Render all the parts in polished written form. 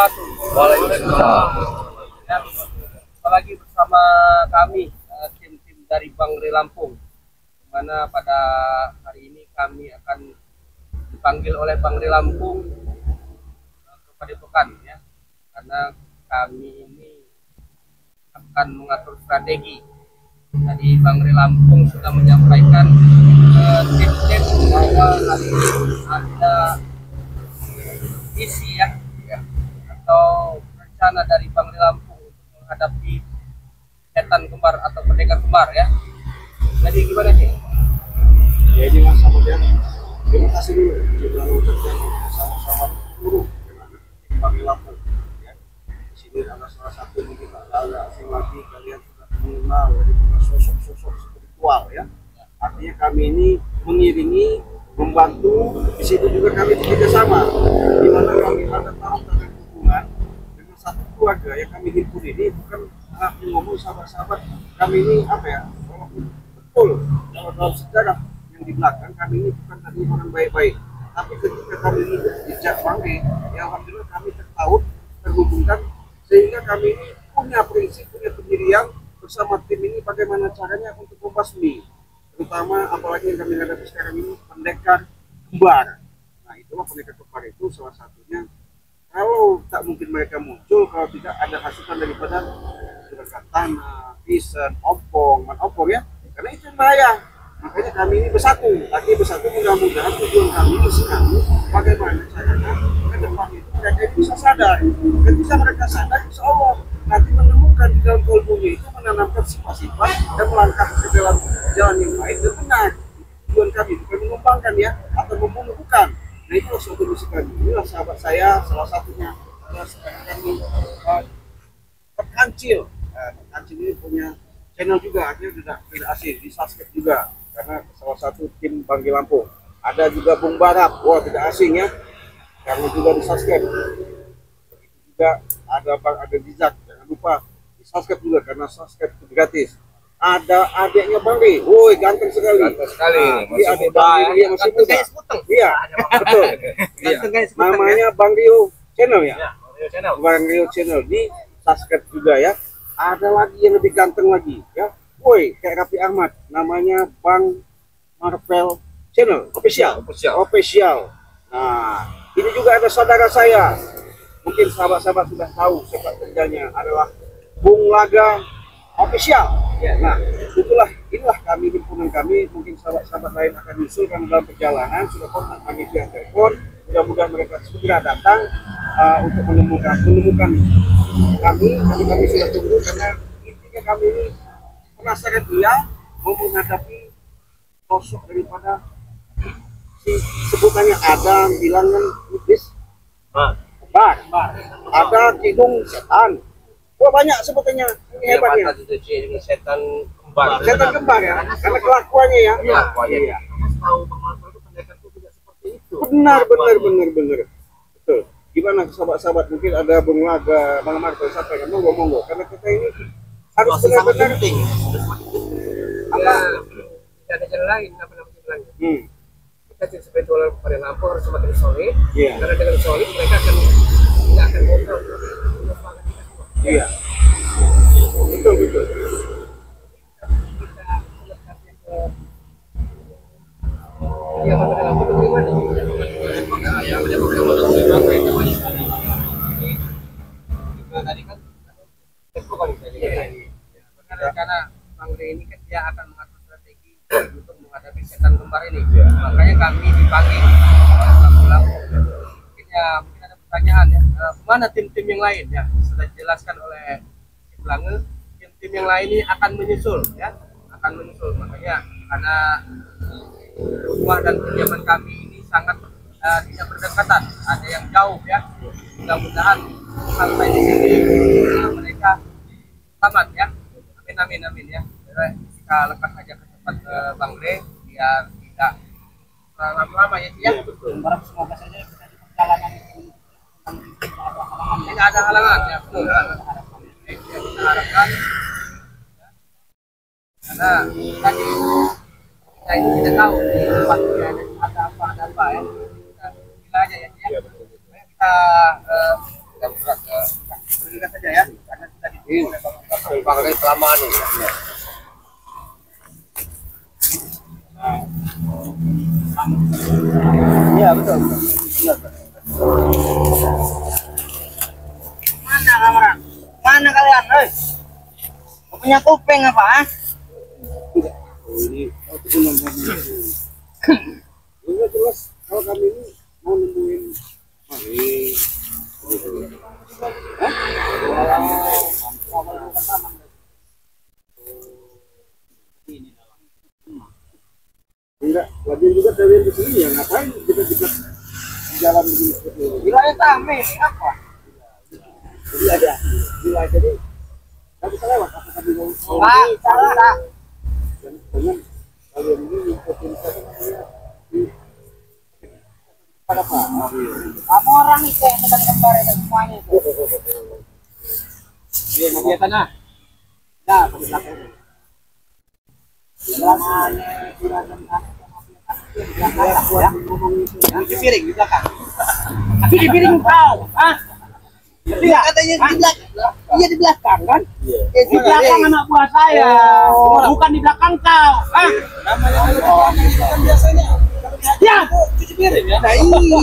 wabarakatuh. Waalaikumsalam. Ya, apalagi bersama kami tim-tim dari Bangre Lampung, di mana pada hari ini kami akan dipanggil oleh Bangre Lampung ke Padepokan, ya, karena kami ini akan mengatur strategi. Tadi Bangre Lampung sudah menyampaikan tim-tim bahwa hari ini ada visi, ya, atau rencana dari Bangre Lampung untuk menghadapi setan kembar atau pendekar kembar, ya. Jadi gimana sih? Ya ini mas kemudian terima kasih dulu juga mengucapkan sama-sama seluruh Bangre Lampung. Ya. Di sini ada salah satu yang kita agak asing lagi, kalian sudah mengenal dari sosok-sosok spiritual, ya. Artinya kami ini mengiringi, membantu. Di situ juga kami bekerja sama, di mana kami ada tahap dan hubungan dengan satu keluarga yang kami himpun ini. Bukan ngomong sahabat-sahabat kami ini apa ya, betul kalau dalam sejarah yang di belakang kami ini bukan tadi orang baik-baik, tapi ketika kami ini dijak Bangre, ya alhamdulillah kami tertaut, terhubungkan, sehingga kami ini punya prinsip, punya pendirian bersama tim ini bagaimana caranya untuk membasmi, terutama apalagi yang kami hadapi sekarang ini pendekar kembar. Nah itulah pendekar kembar itu salah satunya. Kalau tak mungkin mereka muncul kalau tidak ada hasutan daripada gerakan tanah, pisen, ompong, man-ompong, ya, karena itu yang bahaya. Makanya kami ini bersatu. Artinya bersatu, mudah-mudahan tujuan kami, misi kami, bagaimana caranya ke depan itu mereka itu bisa sadar. Ketika mereka sadar, insya Allah nanti menemukan di dalam kalbunya itu menanamkan sifat-sifat dan melangkah ke dalam jalan yang baik dan benar. Tujuan kami bukan mengembangkan, ya, atau membunuh, bukan. Nah itulah suatu misi kami. Inilah sahabat saya, salah satunya adalah sekarang kami Kancil. Kancil ini punya channel juga, akhirnya tidak asing, di subscribe juga karena salah satu tim Bangre Lampung. Ada juga Bung Barat, wah tidak asing, ya, karena juga di subscribe. Begitu juga ada Dijak, jangan lupa di subscribe juga karena subscribe itu gratis. Ada adiknya Bangre, woi ganteng sekali. Ganteng sekali. Dia ada Bangre, dia masih muda. Iya, betul. Iya. Namanya Bang Rio Channel, ya. Bang Rio Channel, di subscribe juga, ya. Ada lagi yang lebih ganteng lagi, ya. Woi, kayak Raffi Ahmad, namanya Bang Marvel Channel Official. Nah, ini juga ada saudara saya. Mungkin sahabat-sahabat sudah tahu sepak terjangnya adalah Bung Laga Official. Ya, nah, inilah kami, himpunan kami. Mungkin sahabat-sahabat lain akan nyusul karena dalam perjalanan sudah kontak kami via telepon. Mudah-mudahan mereka segera datang untuk menemukan kami sudah tunggu karena intinya kami ini penasaran dia mau menghadapi sosok daripada sebutannya Adam, bilangan iblis, kembar, ada kidung setan. Wah banyak sebutannya, ini hebatnya. Setan kembar. Setan kembar, ya, karena kelakuannya, ya. Iya. Benar. Betul. Gimana sahabat-sahabat, mungkin ada Bung Laga, Bang Marco, sampaikan, monggo. Karena kita ini harus benar-benar penting. Apa? Tidak ada jalan lain, apa namanya? Kita tim spiritual pada Lampung harus semakin solid. Karena dengan solid mereka tidak akan ngobrol. Iya. Betul. Iya, pada Lampung bagaimana? Tadi kan karena Bangre ini kan dia akan mengatur strategi untuk menghadapi setan kembar ini. Makanya kami dipanggil Bangre Lampung. Mungkin ada pertanyaan, ya. Kemana tim-tim yang lain, ya? Sudah dijelaskan oleh Blange, tim-tim yang lain ini akan menyusul, ya. Makanya karena rumah dan kediaman kami ini sangat tidak berdekatan, ada yang jauh, ya. Mudah-mudahan sampai di sini mereka selamat, ya. Amin, ya. Kita lekas saja ke tempat Bangre biar tidak lama-lama, ya. Semoga saja kita di perjalanan tidak ada halangan, ya. Betul. Kita harapkan, ya. Karena tadi kita ini tidak tahu tempatnya ada apa, ya. Kita gila aja, ya. Kita Bangre kelamaan nih. Iya betul. Mana kamera? Mana kalian? Hei, punya kuping apa? Ah? Ini udah jelas kalau kami ini mau nemuin maling. Enggak, lagian juga kalian di sini ya ngapain kita di jalan begini seperti ini? Wilayah kami ini apa? Jadi ada wilayah jadi nggak bisa lewat apa tadi mau Salah. dan dengan kalian ini ngikutin saya pada apa? Kamu orang itu yang dekat kembar itu semuanya itu. Iya, kegiatan ah. Nah, belakang. Di piring di belakang. Di piring kau, ah? Iya, katanya di belakang. Iya di belakang kan? Di belakang anak buah saya, bukan di belakang kau, ah? Kan biasanya Ya, cuci piring ya. nah ini.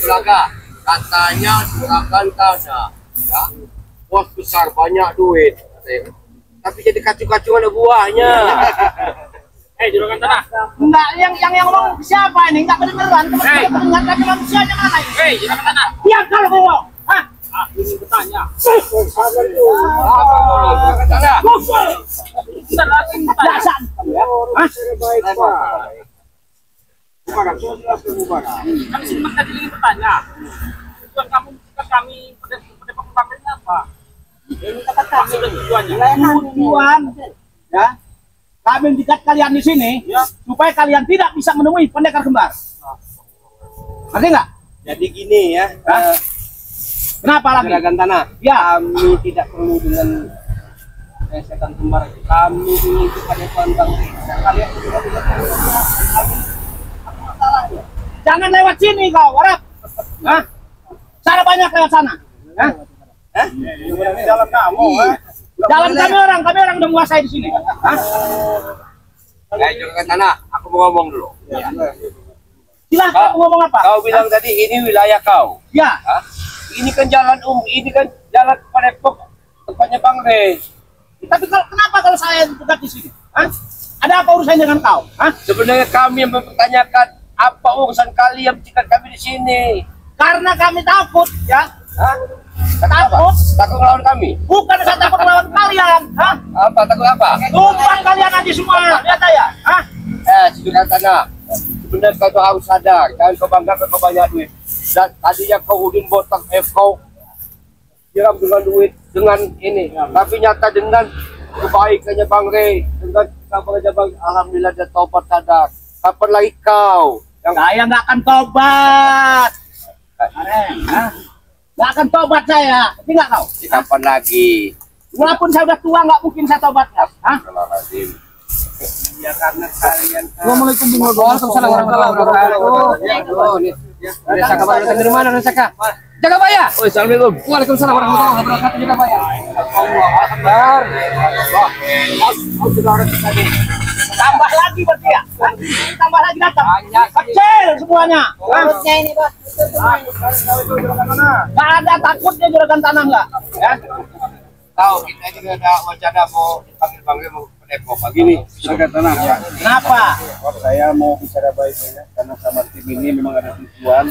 Belakang. Katanya juragan tanah. Ya. Bos besar banyak duit. Tapi jadi kacung-kacungan ada buahnya. Juragan tanah. Enggak, yang ngomong siapa ini? Enggak kedengeran, kedengeran tapi manusianya mana ini? Juragan tanah. Ya kalau ngomong, ah? Ini bertanya. Sangat tuh. Juragan tanah. Dasar. Hah? Baik Pak. Mubarak, sudah Mubarak. Kami sini tadi ingin bertanya. Tujuan kamu jika kami pada pembangunan apa? Ini katakan tujuannya. Tujuan, ya. Kami mendekat kalian di sini, supaya kalian tidak bisa menemui pendekar kembar. Ngerti nggak? Jadi gini ya. Kenapa lagi? Juragan tanah. Ya. Kami tidak perlu dengan setan kembar. Kami ingin kepada Tuan Bangre. Kalian juga tidak perlu. Jangan lewat sini kau, Arab. Hah? Sana banyak lewat sana. Hah? Jalan kamu, Jalan kami orang udah menguasai di sini. Hah? Juragan tanah, aku mau ngomong dulu. Silahkan ngomong apa? Kau bilang tadi ini wilayah kau. Ya. Hah? Ini kan jalan ini kan jalan Padepok, tempatnya Bangre. Tapi kenapa kalau saya dekat di sini? Hah? Ada apa urusan dengan kau? Hah? Sebenarnya kami yang mempertanyakan apa urusan kalian jika kami di sini. Karena kami takut, ya. Hah? Takut. Takut melawan kami? Bukan saya takut melawan kalian. Hah? Apa takut apa? Tumpah kalian aja semua. Lihat saya. Hah? Juragan tanah. Sebenarnya kau tuh harus sadar, jangan kau banggakan kau banyak duit. Dan tadinya kau udin botak kau siram dengan duit dengan ini, tapi nyata dengan kebaikannya Bangre, dengan kabarnya Bang, alhamdulillah dia taubat sadar. Kapan lagi kau yang Saya nggak akan tobat. Nggak akan tobat saya. Tapi nggak kau? kapan lagi? Walaupun saya udah tua nggak mungkin saya tobatnya. Hah? Ya karena kalian. Assalamualaikum warahmatullahi wabarakatuh. Saka datang dari mana Saka? Jaga Baya. Oh, assalamualaikum. Waalaikumsalam warahmatullahi wabarakatuh. Jaga Baya. Allah Akbar. Tambah lagi berarti ya? Tambah lagi datang. Kecil semuanya. Takutnya ini bos. Nggak ada takutnya juragan tanah nggak? Ya. Tahu kita juga ada wacana mau dipanggil Bangre mau ke Depok. Begini, Juragan tanah ya. Kenapa? Saya mau bicara baik-baiknya karena sama tim ini memang ada tujuan.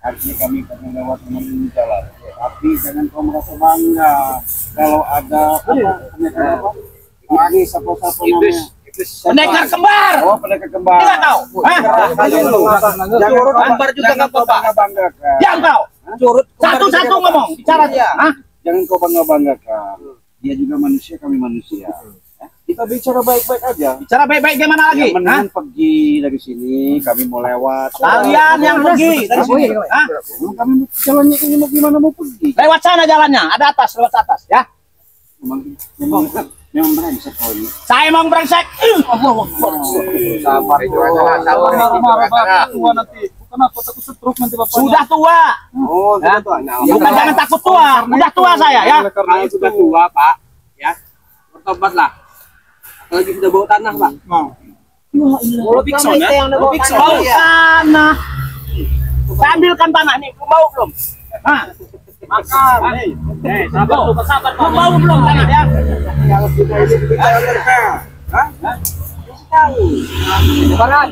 Artinya kami akan lewat memenuhi jalan. Tapi jangan kau merasa bangga kalau ada apa? Ini siapa-siapa namanya? Pendekar kembar. Oh, pendekar kembar. Tidak tahu. Hah? Jangan Kembar juga nggak apa-apa. banggakan. Yang kau. Satu-satu ngomong. Bicara dia. Hah? Jangan kau banggakan. Dia juga manusia, kami manusia. Kita bicara baik-baik aja. Bicara baik-baik gimana lagi? Yang mendingan pergi dari sini, kami mau lewat. Kalian yang pergi dari sini. Hah? Kami jalannya ini mau gimana mau pergi? Lewat sana jalannya. Ada atas, lewat atas. Ya. Memang brengsek kau ini. Saya mau brengsek. Sabar itu sabar. Kenapa takut stroke nanti bapaknya? Sudah tua. Oh, sudah tua. Nah, Bukan jangan takut tua. Udah tua saya ya. kalau sudah tua, Pak, ya. Bertobatlah. Apalagi sudah bawa tanah, Pak. Mulut kamu itu yang bawa tanah. Saya ambilkan tanah nih, belum bau belum? Nah, makan. Sabar, sabar. Belum bau belum tanah ya? Kalau kita ini bicara mereka. Hah? Tahu. Barat.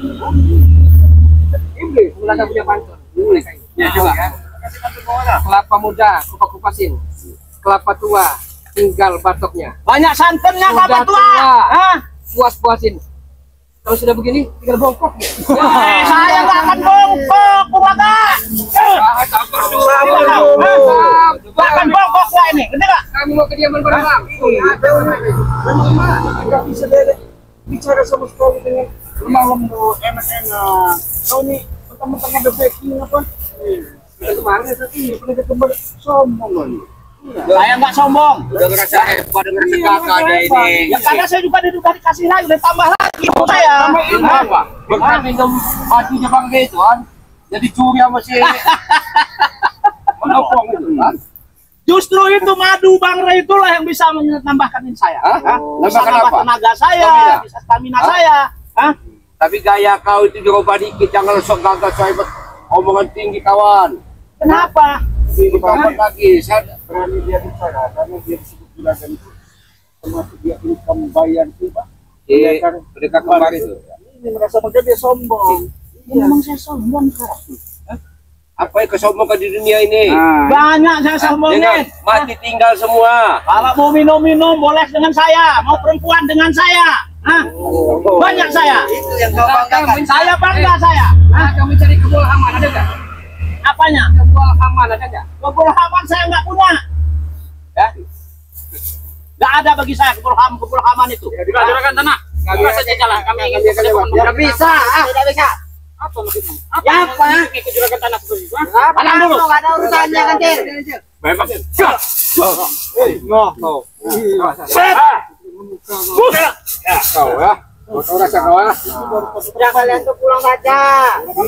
Ini mulai punya pantun. Ya, coba. Kelapa muda, kupas-kupasin. Kelapa tua, tinggal batoknya. Banyak santannya Sudah kelapa tua. tua. Hah? Puas-puasin. Kalau sudah begini, tinggal bongkok. Saya nggak akan bongkok, Bupati. Nggak akan bongkok saya ini, ngerti nggak? Kami mau kediaman barang. Tidak bisa bicara sama sekali dengan malam tuh enak-enak. Kau nih mentang-mentang ada backing apa? Kemarin ini pernah ketemu sombong lagi. Saya nggak sombong. Udah ngerasa hebat, udah ngerasa kakak ada ini. Ya karena saya juga dikasih lagi, udah tambah lagi saya. Ini apa? Bekas minum hatinya Bang Rey itu kan. Jadi curi sama si menopong itu kan. Justru itu madu Bang Rey itulah yang bisa menambahkan saya. Hah? Bisa Nambahkan nambah apa? tenaga saya, Stamina. bisa stamina saya. Hah? Tapi gaya kau itu dirubah dikit, jangan sok gagah sobat omongan tinggi kawan. Kenapa? Diperhambat lagi, saya berani dia bicara karena dia disebut juragan itu termasuk dia income bayar itu Pak. Iya kan, pendekat kemarin itu. Ini merasa mungkin dia sombong. Memang saya sombong sekarang. Apa yang kesombongan di dunia ini? Banyak saya Jangan sombongin. mati tinggal semua. Kalau mau minum-minum boleh dengan saya, mau perempuan dengan saya. Hah? Banyak saya. Itu yang kau banggakan. Saya bangga saya. Hah? Kami cari kebul aman, ada nggak? Apanya? Kebul aman, ada nggak? Kebul haman saya nggak punya. Ya. Nggak ada bagi saya kebul haman itu. Juragan tanah. Nggak bisa saja jalan. Kami ingin Nggak bisa. Tidak bisa. Apa maksudnya? Ya apa? Ikut juragan tanah seperti itu. Tenang dulu. Nggak ada urusannya kan, Cil. Memang. Kau ya. Kau rasa kau ya. Sudah kalian tuh pulang saja. Nggak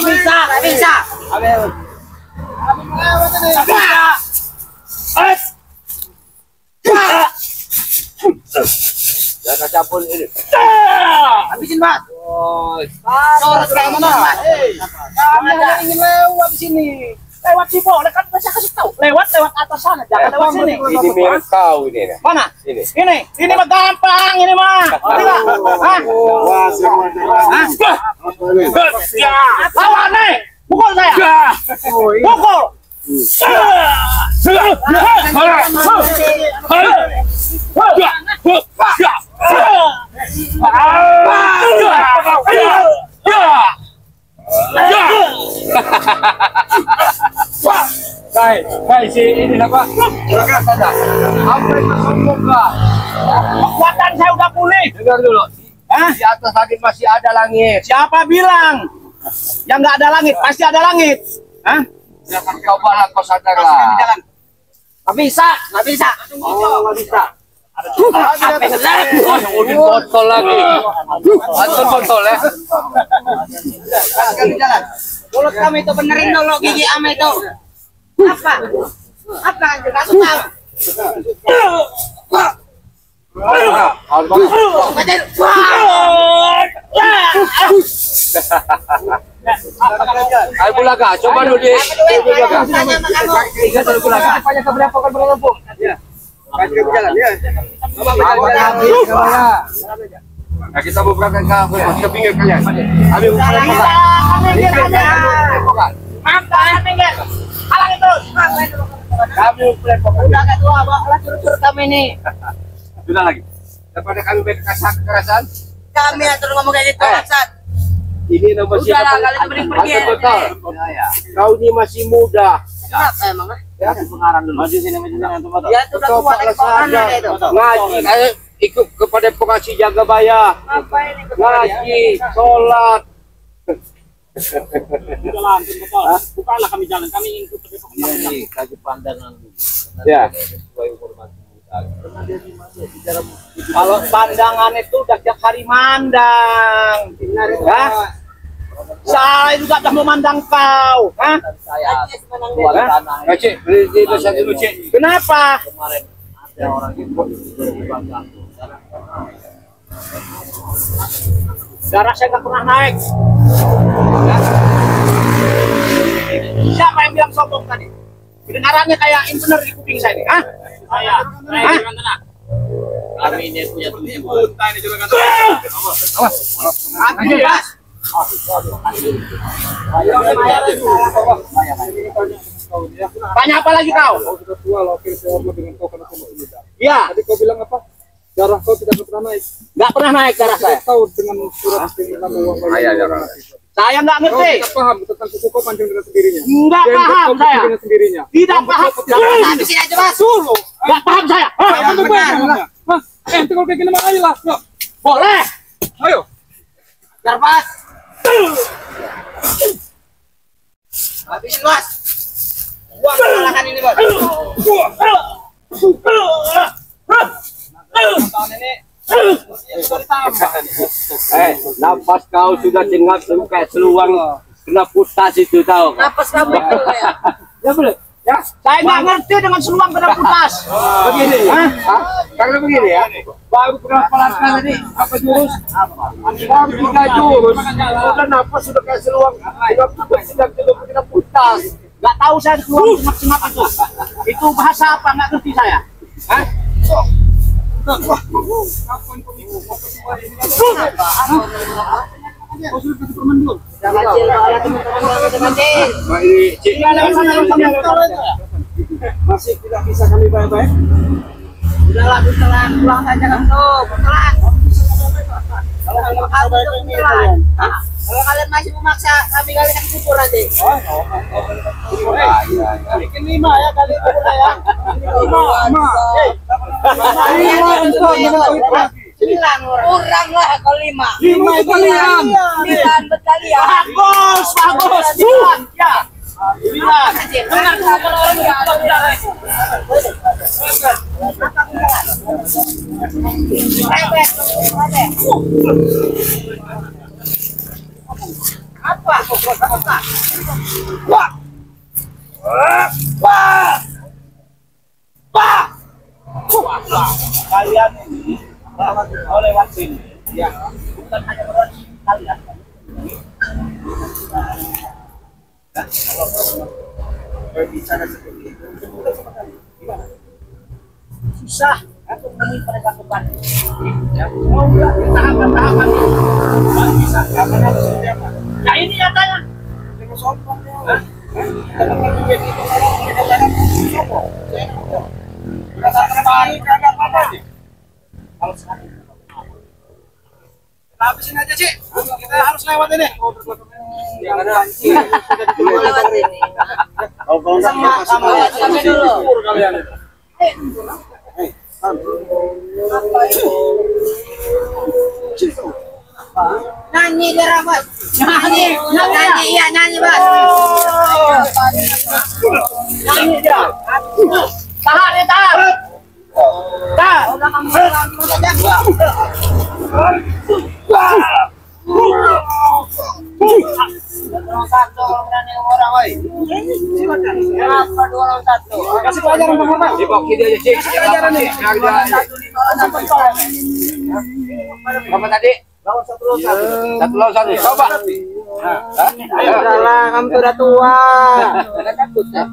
bisa, nggak bisa. Jangan campur ini. Habisin, Mas. Sorot kayak mana? Kami hanya ingin lewat di sini. Lewat sih boleh kan, saya kasih tahu. Lewat atas sana, jangan lewat sini. Ini mirip kau ini. Mana? Ini. Ini mah gampang ini mah. Tidak. Hah? Lawan nih. Pukul saya. Pukul. Hai si ini apa? Juragan sana. Apa yang sombong kah? Kekuatan saya udah pulih. Dengar dulu. Di atas langit masih ada langit. Siapa bilang? Yang nggak ada langit, pasti ada langit. Hah? Jangan kau balak kau sadarlah. Nggak bisa, nggak bisa. Oh, nggak bisa. Udah botol lagi. Anton botol ya. Mulut kami itu benerin dulu gigi ame itu. Apa? Apa anjir? Kasih tahu. Ayo Bulaga, coba dulu di Bulaga. Tiga satu Bulaga. Banyak keberapa kan berlampung. Kasih jalan ya. Nah, kita mau berangkat ke pinggir kalian. Ambil ukuran pokan. Makan pinggir. Halang itu. Kami ukuran pokan. Udah agak tua, bawa curut kami ini. Sudah lagi. Daripada kami kekerasan, Kami atur ngomong kayak gitu, Hasan. ini nomor Udah lah, kalian mending pergi. betul. Kau ini masih muda. Kenapa emang? Ya, pengarang dulu. Maju sini antum. Ya itu udah tua lagi pengaruh itu. Ngaji, ayo ikut kepada pengasih jaga bayar. Apa ini? Ngaji, sholat. Jalan, betul. Bukanlah kami jalan, kami ingin ikut Depok. Ini kaji pandangan. Ya. Sesuai umur masing-masing. Kalau pandangan itu udah tiap hari mandang. Ya. Saya juga dah memandang kau. Hah? Saya buat tanah. Cik, beri dosa dulu, Cik. Kenapa? Kemarin ada orang impor di Bangka. Darah saya nggak pernah naik. Siapa yang bilang sombong tadi? Kedengarannya kayak bener di kuping saya nih. Hah? Saya. Kami ini punya duit. Tanya apa lagi kau? Sudah tua loh, oke, saya hormat dengan kau karena kau masih muda. Iya. Tadi kau bilang apa? Darah kau tidak pernah naik. Nggak pernah naik darah saya. Tahu dengan surat permintaan uang bayar. Saya nggak Kau ngerti. tidak paham tentang kuku kau panjang dengan sendirinya. Nggak Jenggot paham kau saya. dengan sendirinya. Tidak paham. Habisin aja Mas dulu. Nggak paham saya. Kamu benar. Ente kalau kayak gini mah ayo lah. Yuk. Boleh. Ayo. Darpas. Habisin Mas. Buang kesalahan ini Bos. Tahun ini Napas kau sudah cengat kayak seluang kena putas itu tahu. napas kamu itu ya. Ya boleh. Ya, saya nggak ngerti dengan seluang kena putas. Begini. Karena begini ya. Baru berapa langkah tadi? Apa jurus? Baru 3 jurus. Sudah napas sudah kayak seluang. Sudah kena putas. Nggak tahu saya seluang cengat itu. Itu bahasa apa? Nggak ngerti saya. Hah? Mak ini Cik. Masih tidak bisa kami bayar-bayar. Udahlah, pulang pulang saja kamu, pulang. Kalau kalian masih memaksa, kami kalian kubur nanti. Bikin 5 ya kali itu ya. 9 kurang lah kalau 5. 5 kalian. 9 betul ya. Bagus, bagus. Ya. Benar kalau orang apa? Wah. Wah. Wah. Kalian ini lewat sini. Ya. Bukan hanya lewat kalian. Berbicara seperti itu. Gimana? Susah aku menemui mereka kembali. Ya, mau nggak tahapan bisa. Kapan harus seperti apa? Ya ini nyatanya. Dengan sombong ya. Kalau sekarang Habisin aja, Cik. Kita harus lewat ini. Jangan pancing. Lewat ini. Sama sampai dulu. Kalian. Apa itu? Nyanyi dia Bos. Nyanyi iya nyanyi Bos. nyanyi dia. Tahan ya tahan. Tahan. Udah kamu saja. Orang satu berani orang woi. Kenapa 2 lawan 1? Kasih pelajaran Bang. Dibawa dia aja Cik. Pelajaran nih. Berapa tadi? Lawan 1 lawan 1. 1 lawan 1. Coba. Ayo lah, kamu sudah tua. Tidak takut ya?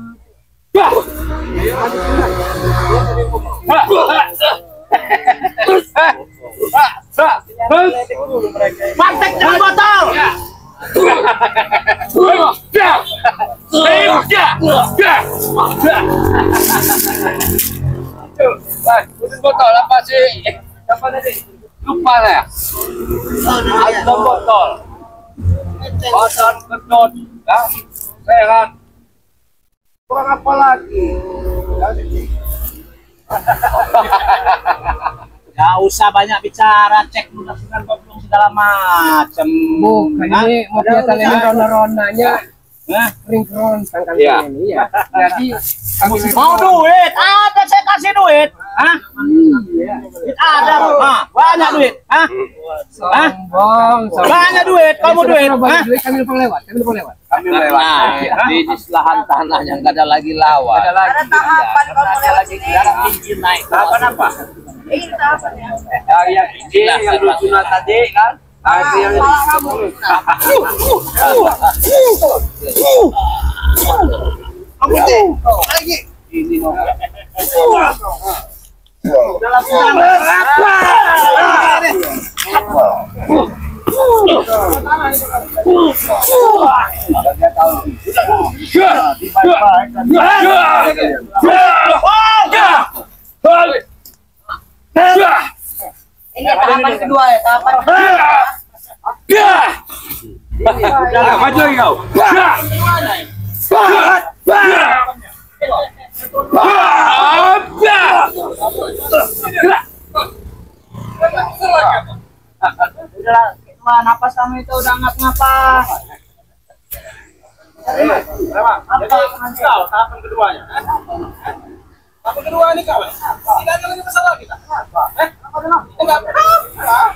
Mantek dengan botol. Putus botol apa sih? Apa tadi? Lupa lah. Ada botol. Botol kedot. Ya. Sehat. Kurang apa lagi? Gak usah banyak bicara, cek lunas-lunas belum segala macam. Bukan ini mau kelihatan ini rona-ronanya Hah? ring-ron tangkal Iya. ini ya. Jadi kami Mau duit? Ada saya kasih duit. Hah? Duit ada, Hah? Banyak duit. Hah? Sombong, sombong. Banyak duit, kamu duit. Banyak Hah? duit, kami numpang lewat, kami numpang lewat. Kami lewat di lahan tanah yang gak ada lagi lawan. Ada lagi. Ada tahapan kalau mau lewat sini. Darah tinggi naik. Tahapan apa? Ini tahapan ya. Yang tinggi, yang lucu tadi kan. Ada yang ini dong. Ini tahapan kedua ya, tahapan kedua. Maju lagi kau. Wah, napas kamu itu udah ngapa-ngapa. Tahapan keduanya. Tahapan kedua ini kawan. Tidak ada lagi masalah kita. Enggak apa-apa.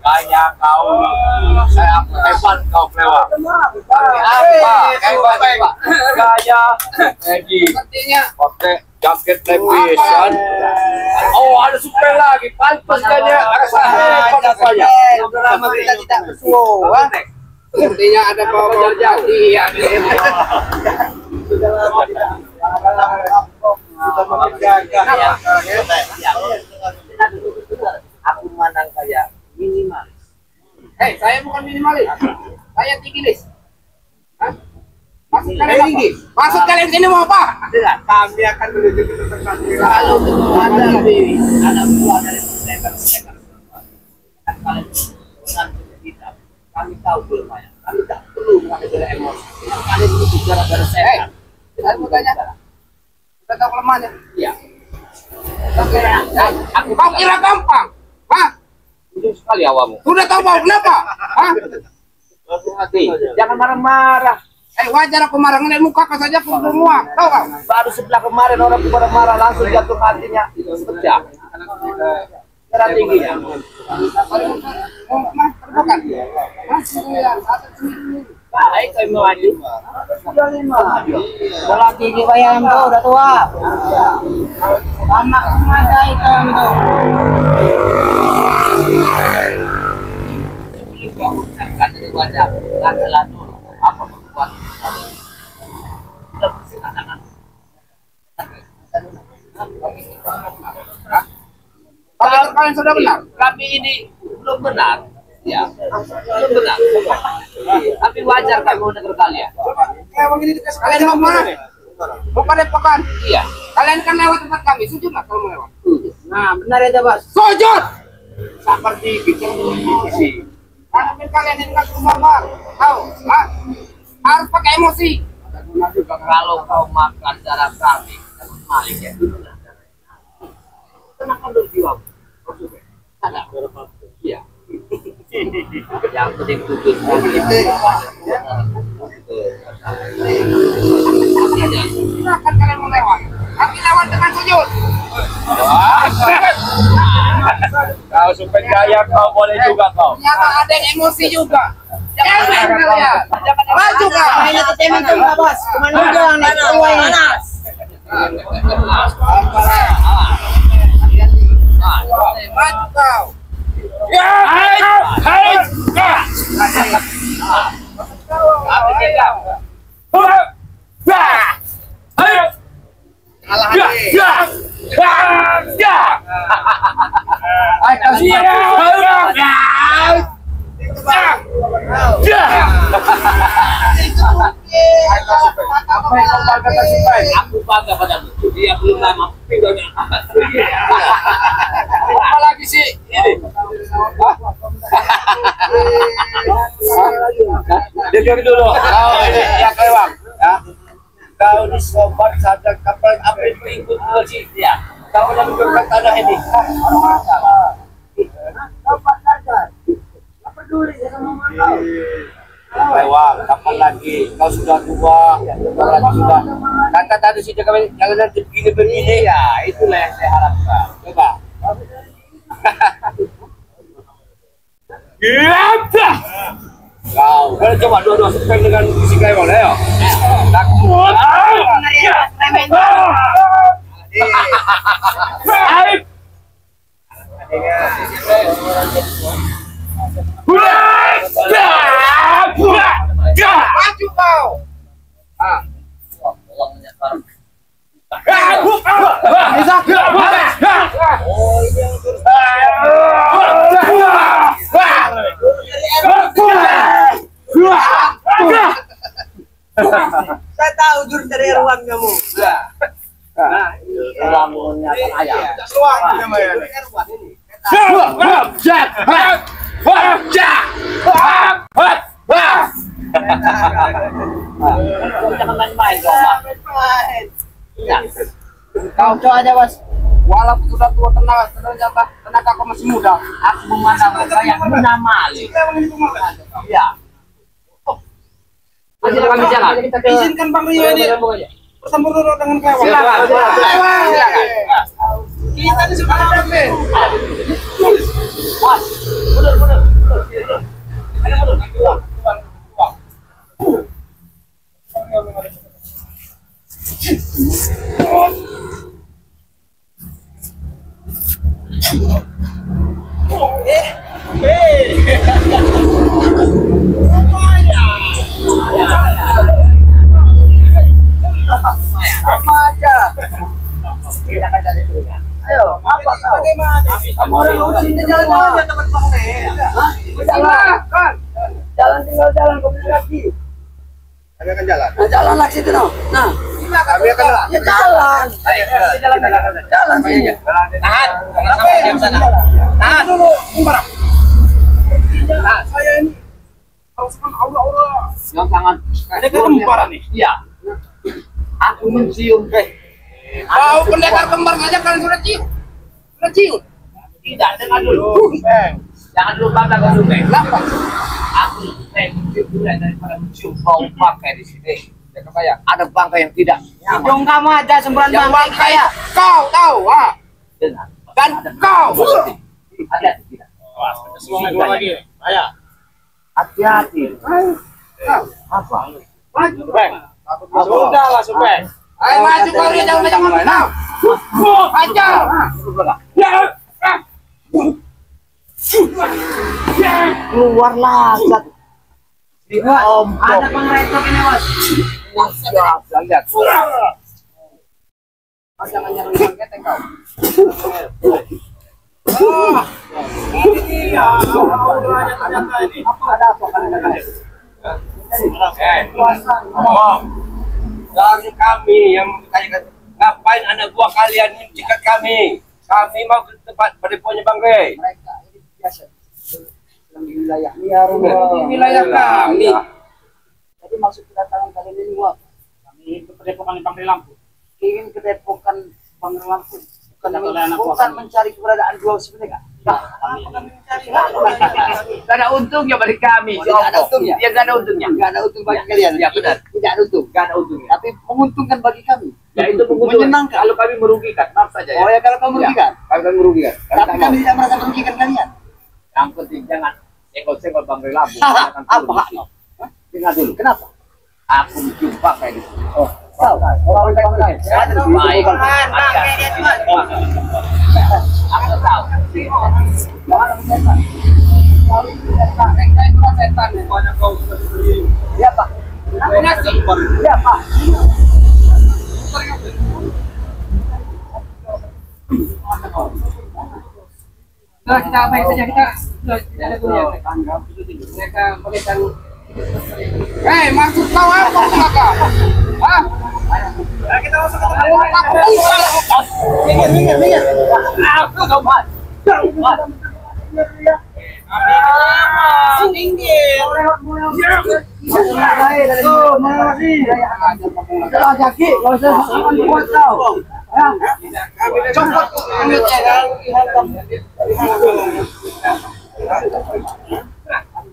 Kayak kau, saya hebat kau lewat. Apa? Hebat. Gaya, Egi. Pakai jaket lebisan. Oh, ada super lagi. Pantas kayaknya. Hebat apanya? Udah lama kita tidak bersua. Sepertinya ada bawa jadi. Sudah lama tidak. Aku mandang kayak minimalis. Saya bukan minimalis. Saya tinggilis. Maksud kalian tinggi? Maksud kalian sini mau apa? Tidak, kami akan menuju ke tempat Kalau ada lebih, ada buah dari mereka. Dan kalian dengan kita, kami tahu kelemahannya. Kami tak perlu mengambil emosi. Kalian itu bicara dari saya. Saya mau tanya. Sudah tahu kelemahannya? Iya. Kau kira gampang? Hah? Ujung sekali awamu. Sudah tahu mau kenapa? Hah? Hati, jangan marah-marah. Wajar aku marah ngeliat muka kau saja aku semua. Tahu kau? Baru sebelah kemarin orang pada marah langsung jatuh hatinya pecah. Darah tingginya. Terbukan. Baik, kami maju. Bola tinggi bayam tuh udah tua. Lama ada itu tuh. Kan dari wajah, kan selalu apa membuat sudah bersih tangan. Kalau kalian sudah benar. Kami ini belum benar, ya, belum benar. Tapi wajar kami mau negeri kalian. Kalian mau mana? Mau pada pekan? Iya. Kalian kan lewat tempat kami. Sujud lah kalau mau lewat. Nah, benar itu, Bos. Sujud! seperti bikin sisi. Karena kalian ini nggak sabar. Tahu? Harus pakai emosi. Kalau kau makan darah kami, malik ya. Kenapa berjiwa? Ada. Iya. Yang penting tujuh Silakan kalian mau lewat. Tapi lewat dengan sujud. Kau super gaya, kau boleh juga kau. Ternyata ada yang emosi juga. Jangan kalian. Maju kak. Mainnya ke temen tuh, Pak Bos. Kemana aja yang naik tua ini? Maju kau. Kalah hati. Apa yang kau bangga kasih baik? Aku bangga padamu. Dia belum lama pinggangnya. Apa lagi sih? Dengar dulu. Kau ini yang kelewat, ya. Kau ini sobat saja kapal apa itu ikut sih, ya. Kau yang menunjukkan tanah ini. Sobat saja. Nggak peduli ya sama kau. lewat, kapan lagi? Kau sudah tua, sudah. Kata tadi sih jangan nanti begini ya, itulah yang saya harapkan. Coba. Iya. Kau, coba dua-dua sesuai dengan fisik kau, ayo. Takut. Maju kau. Saya tahu jurus dari ruang kamu. Ramuannya ayam. Ruang namanya. Ruang ini. Jangan main-main kau, Mak. Ya. Kau coba aja, Mas. Walaupun sudah tua tenaga kau masih muda. Aku memandang kau yang menamali. Iya. Masih kami jalan. Izinkan Bang Rio ini bersambung dulu dengan kawan. Silakan. Kita ini sudah damai. Mas, mundur. Ayo mundur. Ayo, apa bagaimana? Kamu orang usinya jalan-jalan ya teman-teman. Jalan, jalan tinggal jalan kau lagi. Kami akan jalan. Nah, jalan lagi itu no. Nah, Kami akan jalan. ya jalan. Jalan sini. Tahan. Tahan dulu, Umar. Nah, saya ini haruskan Allah. Yang sangat. Ada kembar nih. Iya. Aku mencium. Kau pendekar kembar saja kalian sudah cium. Sudah cium. Tidak, dengar dulu. Jangan lupa bangga dulu, Bang. Kenapa? Aku mencium mulai daripada mencium bau bangkai di sini. Jangan bayang, ada bangkai yang tidak nyaman. Dong kamu aja semburan Yang bangkai ya. Kau tahu, ah. Dengar. Dan kau. Ada tidak? Dua lagi. Ayo. Hati-hati. Apa? Maju. Sudah lah, Supeng. Ayo maju kau dia jangan kau. Maju. Keluarlah. Om. Ada pengeretok ini, Mas. Lihat. Jangan nyerang keteng kau. Ada apa kan? Dari kami yang bertanya, ngapain anak buah kalian mencegat kami? Kami mau ke tempat padeponya Bang Rey. Mereka ini biasa di wilayah di wilayah kami. Jadi maksud kedatangan kalian ini Wak, Kami ke Padepokan Bang Rey Lampung. ingin kedepokan Bang Lampung, Kedatangan anak bukan buah. mencari keberadaan dua sebenarnya. Gak ada untungnya bagi kami. Oh, tidak ada untungnya? Ya gak ada untungnya. Enggak ada untung bagi kalian. Ya benar. Tidak ada untung. Gak ada untungnya. Tapi menguntungkan bagi kami. Ya itu Menyenangkan. Kalau kami merugikan, maaf saja ya. Oh ya kalau kamu merugikan. Kami kan merugikan. Tapi kami tidak merasa merugikan kalian. Yang penting jangan senggol-senggol Bang Rey Lampung. Apa haknya? Dengar dulu. Kenapa? Aku mencium pakai di sini. Oh, tahu. Oh, baik. Baik. Aku tahu. Jangan setan. Setan. Ya Pak. Ya Pak. Nah, kita apa saja kita tidak ada punya mereka berikan. Hei, maksud kau apa belakang? Hah? Kita masuk ke dalam. Minggir. Aku coba. Copot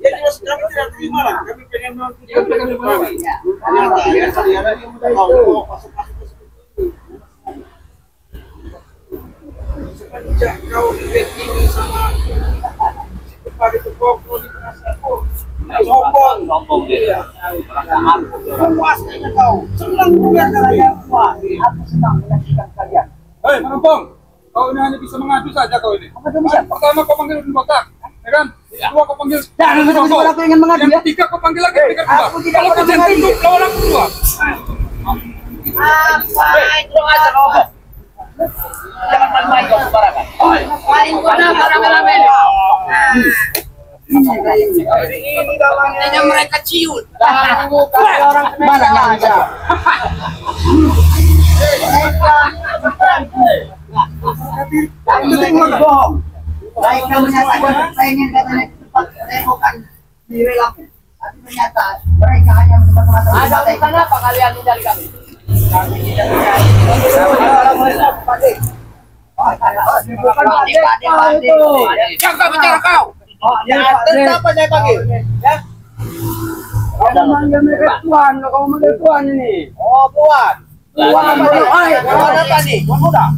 Jadi kami tidak terima lah. Kami pengen mau kita pengen mau. Semenjak kau ini sama kepada itu kau di perasaanku sombong dia puasnya kau senang bukan kalian aku senang menyaksikan kalian. Hei, Marampong, kau ini hanya bisa mengadu saja kau ini. Pertama kau panggil botak, ya kan? Kedua kau panggil. Jangan betul-betul aku ingin mengadu ya. Yang ketiga kau panggil lagi pikir dua. Aku tidak Kalau kau pernah mengadu. tunduk lawan aku dua. Apa itu aja robo? Jangan main-main kau sembarangan. Paling kenapa rame-rame? Ini gawangnya mereka ciut. Orang mana yang bisa? Baik kamu menyatakan saya ingin katanya cepat remokan diri laku. Tapi ternyata mereka hanya mencoba-coba. Ada urusan apa kalian mencari kami? Jangan bicara kau. Siapa saya panggil? Ya. Kamu manggil mereka tuan, kamu manggil tuan ini. Oh, Puan. Tuan, Puan apa nih? Puan muda.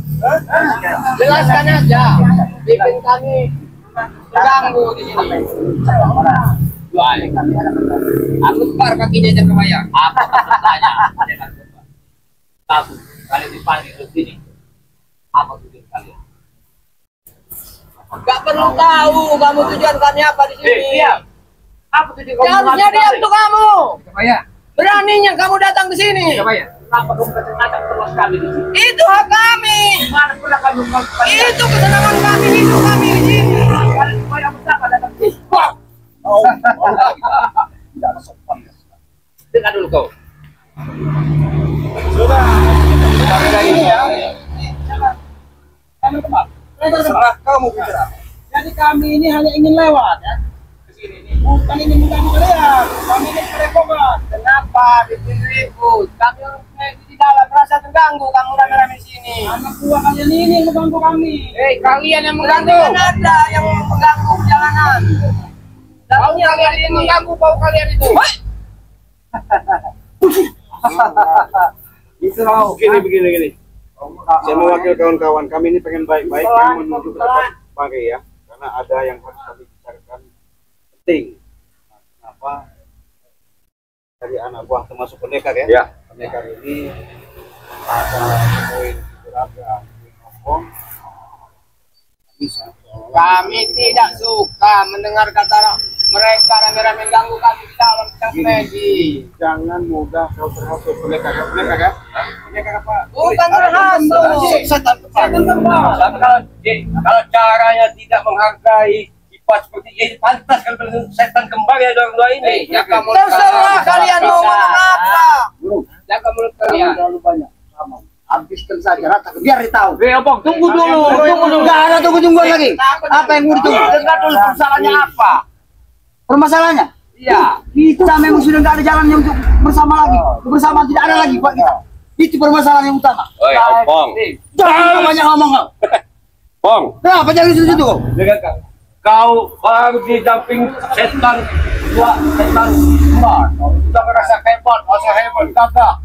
Jelaskan aja. Bikin kami terganggu di sini. Jual. Aku tukar kakinya aja ke bayar. Apa pertanya? Satu, kalian dipanggil ke sini. Apa tujuan kalian? Gak perlu tahu kamu tujuan kami apa di sini. Apa tujuan kamu? Harusnya diam tuh kamu. Kebaya. Beraninya kamu datang ke sini. Kebaya. Kenapa kamu kecil-kecil terus kami di sini? Itu hak kami. Mana pula kami Itu kesenangan kami, hidup kami di sini. kalian supaya betapa datang ke sini? Tidak sopan. Dengar dulu kau. Kami kemana? Terserah kamu bicara. Jadi kami ini hanya ingin lewat ya. Ke sini ini. Bukan ingin mengganggu kalian. Kami ingin merekomen. Kenapa bikin ribut? Kami orang di dalam merasa terganggu. Kamu rame-rame di sini. Anak buah kalian ini yang mengganggu kami. Kalian yang mengganggu. Ada yang mengganggu perjalanan. Dan kalian ini mengganggu bau kalian itu. Begini. Saya mewakili kawan-kawan kami ini pengen baik-baik, kami menuju ke depan pakai ya, karena ada yang harus kami bicarakan penting. Nah, kenapa dari anak buah termasuk pendekar ya? Pendekar ini ada poin beragam ngomong bisa. Kami tidak suka mendengar kata mereka rame-rame ganggu kami di dalam strategi. Jangan mudah kau terhasut pendekar ya? Pendekar apa? Bukan terhasut. Setan kembar. Kalau caranya tidak menghargai sifat seperti ini, pantas kalau setan kembar ya dua ini. Jaga mulut terserah kalian mau ngomong apa. Jaga mulut kalian. Terlalu banyak. Habiskan saja rata biar ditahu. Obong, tunggu dulu. Enggak ada tunggu-tungguan lagi. Apa yang mau ditunggu? Dengar dulu permasalahannya apa? Permasalahannya? Iya. Kita memang sudah nggak ada jalannya untuk bersama lagi. Bersama tidak ada lagi buat kita. Itu permasalahan yang utama. Bong. Jangan banyak ngomong kau. Bong. Kenapa jangan di situ kau? Kau baru di damping setan setan kembar. Kau sudah merasa hebat, gagah.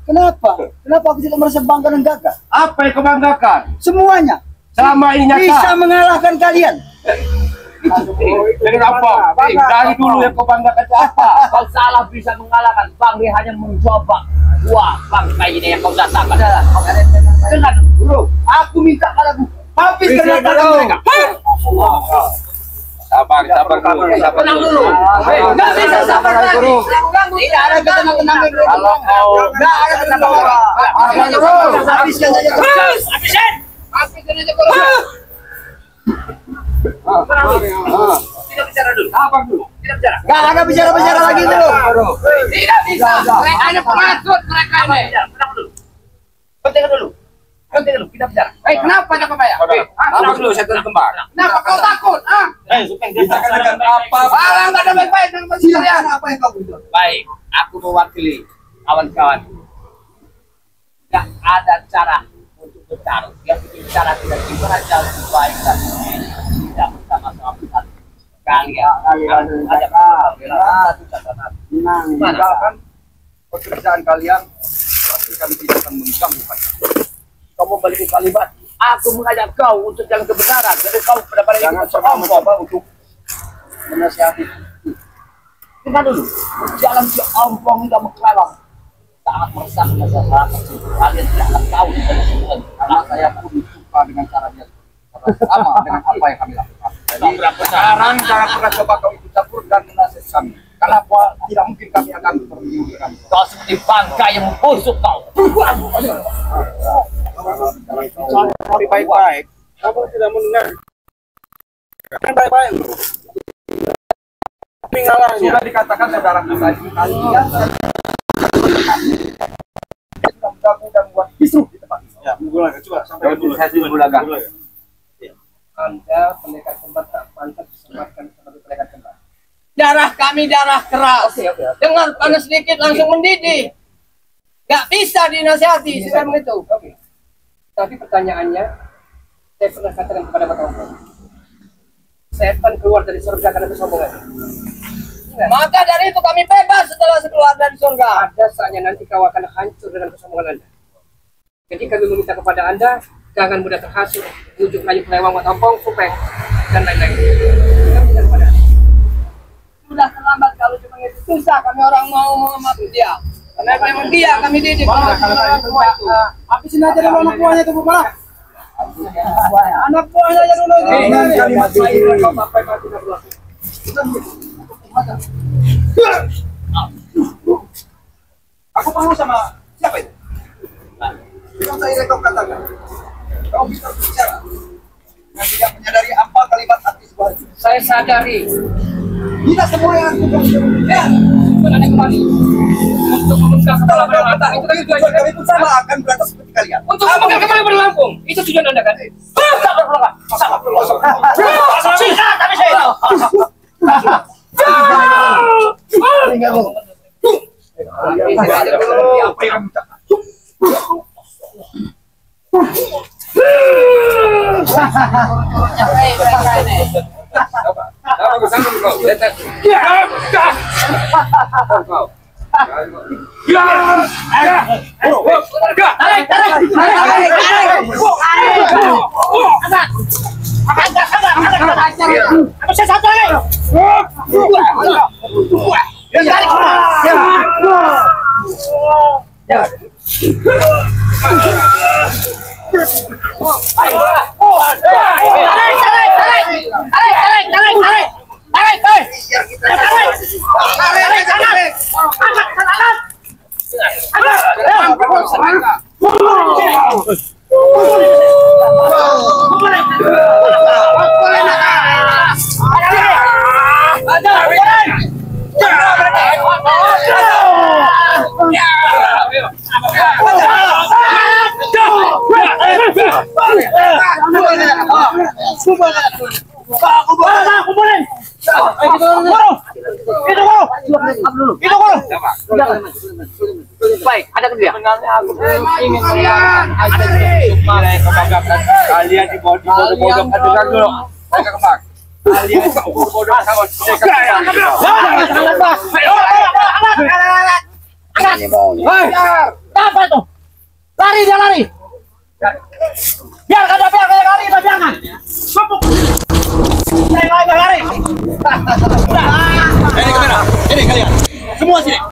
Kenapa? Kenapa aku tidak merasa bangga dan gagah? Apa yang kau banggakan? Semuanya Sama ini bisa nyata. mengalahkan kalian. Dengan apa? Dari dulu yang kau banggakan itu apa? Kau salah bisa mengalahkan. Bang dia hanya mencoba. Wah, bangkai ini yang kau datangkan. Dengar dulu. Aku minta padaku habiskan harta mereka. Sabar dulu. Tenang dulu. Nggak bisa sabar lagi. Tidak ada tenang-tenang dulu. Kalau kau Nggak ada tenang-tenang. Habiskan saja. Habisin. Habisin aja kalau. Tidak bicara dulu. sabar dulu. Tidak bicara. Nggak ada bicara-bicara lagi dulu. Tidak bisa. Mereka hanya pengasut mereka ini. Tenang dulu. Hentikan dulu. Kita bicara. Kenapa Jaka Bayar? Sabar dulu setan kembar. Kenapa kau takut? Bicarakan apa? Alah, nggak ada baik-baik dengan kalian. Silakan apa yang kau butuh. Baik, aku mewakili kawan-kawan. Tidak ada cara untuk bertarung. Yang bikin cara tidak gimana jauh lebih baik dan tidak bersama-sama kalian. Ada satu catatan. Meninggalkan pekerjaan kalian, pasti kami tidak akan mengganggu kalian. Kamu memiliki kalimat. Aku mengajak kau untuk jalan kebenaran. Jadi kau pada Jangan pernah mencoba untuk menasihati. Dengar dulu. Jalan si ompong hingga mengkelawang. Sangat meresahkan masyarakat. Kalian tidak akan tahu. Karena saya pun suka dengan caranya sama dengan apa yang kami lakukan. Jadi sekarang jangan pernah coba kau ikut campur dan menasihati kami. Kenapa tidak mungkin kami akan berdiam dengan Kau seperti bangka yang membusuk kau. Lebih baik-baik. Kamu tidak mendengar. Yang baik-baik. Pengalahnya. Sudah dikatakan saudara tadi kalian sudah mengganggu dan buat kisruh di tempat ini. Ya, Bulaga coba sampai dulu. Saya Bulaga. Anda pendekar kembar tak pantas disematkan sebagai pendekar kembar. Darah kami darah keras. Dengar panas sedikit langsung mendidih. Gak bisa dinasihati sudah begitu. Oke. Tapi pertanyaannya, saya pernah katakan kepada Bapak Ompong, setan keluar dari surga karena kesombongan. Maka dari itu kami bebas setelah keluar dari surga. Ada saatnya nanti kau akan hancur dengan kesombongan Anda. Jadi kami meminta kepada Anda, jangan mudah terhasut, bujuk rayu kelewang Bapak Ompong, supeng, dan lain-lain. Kami minta kepada Anda. Sudah terlambat kalau cuma itu susah kami orang mau mengamati dia. Karena memang dia kami didik. Habisin aja dulu anak buahnya itu, Bapak. Anak buahnya aja dulu. Kalimat saya kau sampaikan tidak berlaku. Aku mau sama siapa itu? Yang saya kau katakan. Kau bisa berbicara. Yang tidak menyadari apa kalimat hati sebuah itu. Saya sadari, Tidak semua yang aku bilang. ya, berani kembali untuk mengungkap kepala berlata. Itu kan tujuan Kami pun sama akan berantas seperti kalian. untuk mengungkap kembali berlampung. Itu tujuan Anda kan? Apa yang minta? Baik, ada dia. Sebenarnya aku ingin melihat aja kebanggaan Kalian dibodoh-bodohkan dengan dulu. Mereka kembang. Kalian bodoh sama Apa itu? Lari dia lari. Biar kada biar lari jangan. Sopuk. Saya lari. Ini kamera. Ini kalian. Semua sini.